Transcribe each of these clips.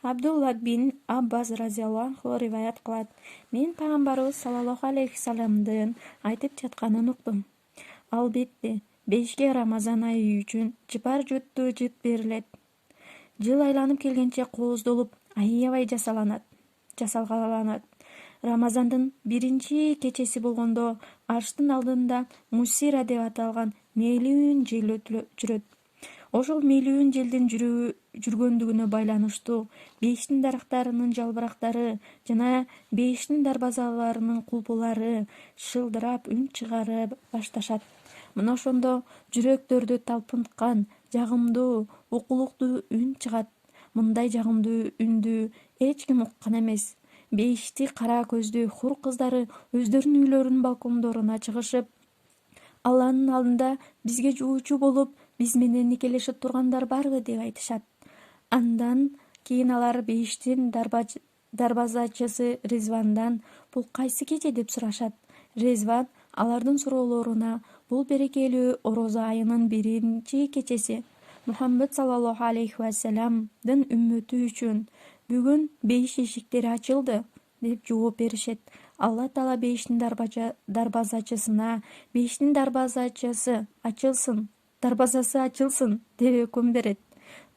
Абдулла бин Аббас разияллаху риваят кылат. Мен пайгамбарыбыз саллаллаху алейхи саламдын айтып жатканын уктум. Албетте, бешке Рамазан айы үчүн жыпар жуттуу жыт берилет. Жыл айланып келгенче кооздолуп, аябай жасалгаланат. Рамазандын биринчи кечеси болгондо арштын алдында Мусира деп аталган мейлүүн жел жүрөт. Ошол мейлүүн желдин жүргөндүгүнө байланыштуу бейиштин дарактарынын жалбырактары жана бейиштин дарбазаларынын кулпулары шылдырап үн чыгара башташат. Мына ошондо жүрөктөрдү талпынткан жагымдуу, укулуктуу үн чыгат. Мындай жагымдуу үндү эч ким уккан эмес. Бейишти кара көздүү хур кыздары өздөрүнүн үйлөрүнүн балкондоруна чыгышып, Алланын алдында бизге жуучу болуп, биз менен никелешип тургандар барбы деп айтышат. Андан кийин алар бейиштин дарбазачысы Резвандан бул кайсы кече деп сурашат. Резван алардын суроолоруна бул берекелүү орозо айынын биринчи кечеси Мухаммед саллаллаху алейхи вассаламдын үммөтү үчүн бүгүн бейиш эшиктери ачылды деп жооп беришет. Алла Таала бейиштин дарбазачысына бейиштин дарбазасы ачылсын деп өкүм берет.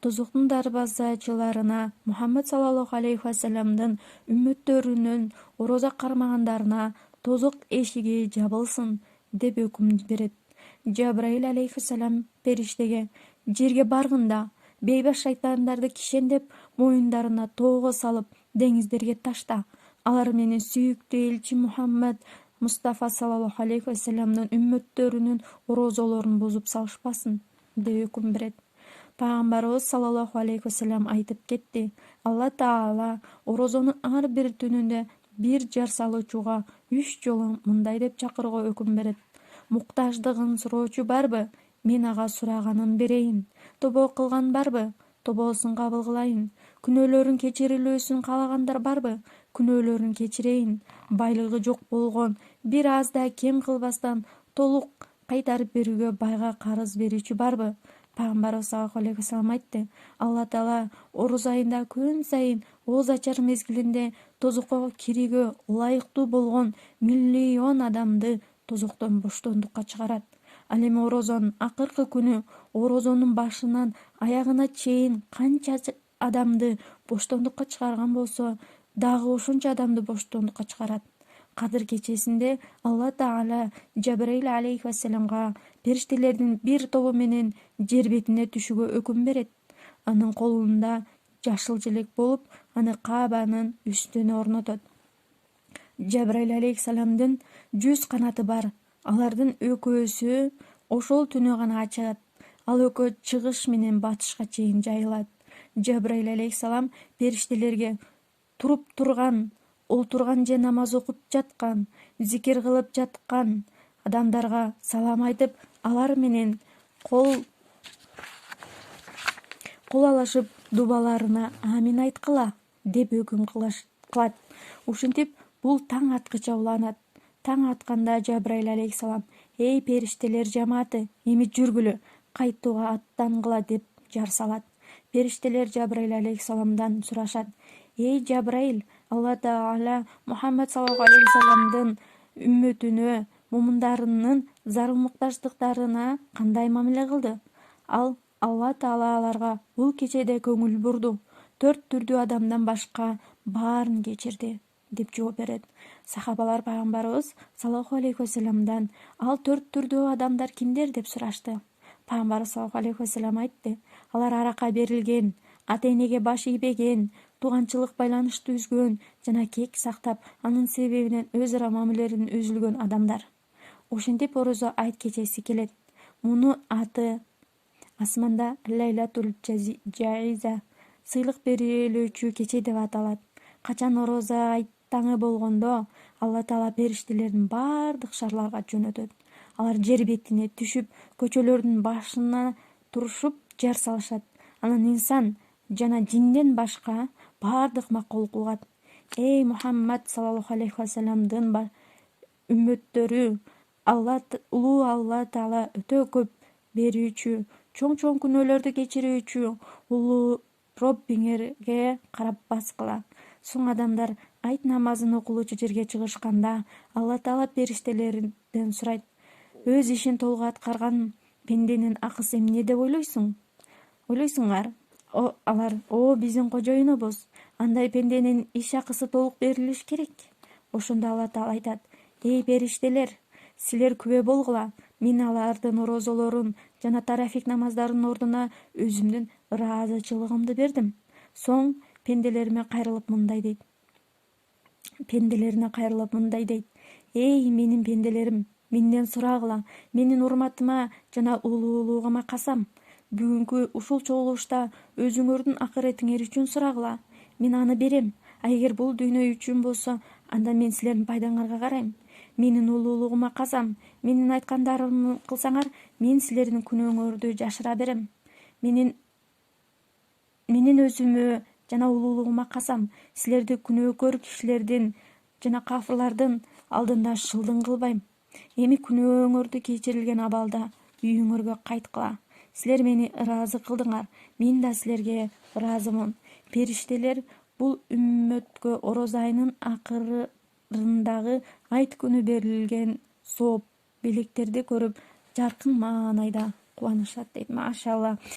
Тозоктун дарбазачыларына Мухаммед саллаллаху алейхи вассаламдын үммөттөрүнүн орозо кармагандарына тозок эшиги жабылсын деп өкүм берет. Жабраил алейхиссалам периштеге жерге баргында бейбаш шайтандарды кишендеп моюндарына тоого салып деңиздерге ташта. Алар менин сүйүктүү элчи Мухаммед Мустафа саллаллаху алейхи вассаламдын үммөттөрүнүн орозолорун бузуп салышпасын деп өкүм берет. Пайгамбарыбыз саллаллаху алейхи вассалам айтып кетти. Алла Таала орозонун ар бир түнүндө бир жар салуучуга 3 жолу мындай деп чакырууга өкүм берет. Муктаждыгын суроочу барбы? Мен ага сураганын берейин. Тобо кылган барбы? Тобосун кабыл кылайын. Күнөөлөрүн кечирилүүсүн каалагандар барбы? Күнөөлөрүн кечирейин. Байлыгы жок болгон, бир аз да кем кылбастан толук кайтарып берүүгө байга карыз берүүчү барбы? Пайгамбарыбыз саллаллаху алейхи вассалам айтты. Алла Таала орозо айында күн сайын ооз ачар мезгилинде тозокко кирүүгө ылайыктуу болгон миллион адамды тозоктон боштондукка чыгарат. Ал эми орозонун акыркы күнү орозонун башынан аягына чейин канча адамды боштондукка чыгарган болсо, дагы ошончо адамды боштондукка чыгарат. Кадыр кечесинде Алла Таала Жабраил алейхи вассаламга периштелердин бир тобу менен жер бетине түшүүгө өкүм берет. Анын колунда жашыл желек болуп, аны Каабанын үстүнө орнотот. Жабраил алейхиссаламдын 100 канаты бар. Алардын өкөөсү ошол түнү гана ачат. Ал өкөө чыгыш менен батышка чейин жайылат. Жабраил алейхиссалам периштелерге туруп турган, олтурган же намаз окуп жаткан, зикир кылып жаткан адамдарга салам айтып, алар менен кол алышып дубаларына амин айткыла деп өкүм кылат. Ушинтип бул таң аткыча уланат. Таң атканда Жабраил алейхиссалам: "Эй периштелер жамааты, эми жүргүлө, кайтууга аттангыла" деп жар салат. Периштелер Жабраил алейхиссаламдан сурашат: "Эй Жабраил, Алла Таала Мухаммед саллаллаху алейхи вассаламдын үммөтүнө, мумундарынын зарыл муктаждыктарына кандай мамиле кылды?" Алла Таала аларга бул кечеде көңүл бурду. 4 түрдүү адамдан башка баарын кечирди деп жооп берет. Сахабалар пайгамбарыбыз саллаллаху алейхи вассаламдан: "Ал 4 түрдүү адамдар кимдер?" деп сурашты. Пайгамбарыбыз саллаллаху алейхи вассалам айтты: "Алар аракка берилген, ата-энеге баш ийбеген, тууганчылык байланышты үзгөн жана кек сактап, анын себебинен өз ара мамилелерин үзүлгөн адамдар." Ошентип орозо айт кечеси келет. Муну аты асманда Лайлатул Жаиза, сыйлык берилүүчү кече деп аталат. Качан орозо айт таңы болгондо Алла Таала периштелерин бардык шарларга жөнөтөт. Алар жер бетине түшүп, көчөлөрдүн башына турушуп жар салышат. Анан инсан жана жинден башка бардык макулук угат: "Эй Мухаммад саллаллаху алейхи вассаламдын үммөттөрү, улуу Алла Таала өтө көп берүүчү, чоң күнөөлөрдү кечирүүчү, улуу Роббиңерге карап баскыла. Соң адамдар айт намазын окулуучу жерге чыгышканда Алла Таала периштелерден сурайт: өз ишин толук аткарган пенденин акысы эмне деп ойлойсуңар? Алар: о, биздин кожоюнубуз, андай пенденин иш акысы толук берилиш керек. Ошондо Алла Таала айтат: эй периштелер, силер күбө болгула, мен алардын орозолорун жана тарафик намаздардын ордуна өзүмдүн ыраазычылыгымды бердим. Соң пенделерине кайрылып мындай дейт: эй менин пенделерим, менден сурагыла, менин урматыма жана улуулугума касам. Бүгүнкү ушул чогулушта өзүңөрдүн акыретиңер үчүн сурагыла, мен аны берем. А эгер бул дүйнө үчүн болсо, анда мен силердин пайдаңарга карайм. Менин улуулугума касам, менин айткандарымды кылсаңар, мен силердин күнөөңөрдү жашыра берем. Менин өзүмө жана улуулугума касам, силерди күнөөкөр кишилердин жана кафырлардын алдында шылдың кылбайм. Эми күнөөңөрдү кечирилген абалда үйүңөргө кайткыла. Силер мени ыраазы кылдыңар, мен да силерге ыраазымын. Периштелер бул үммөткө орозо айынын акырындагы айт күнү берилген сооп белектерди көрүп жаркын маанайда кубанышат дейт. Машалла.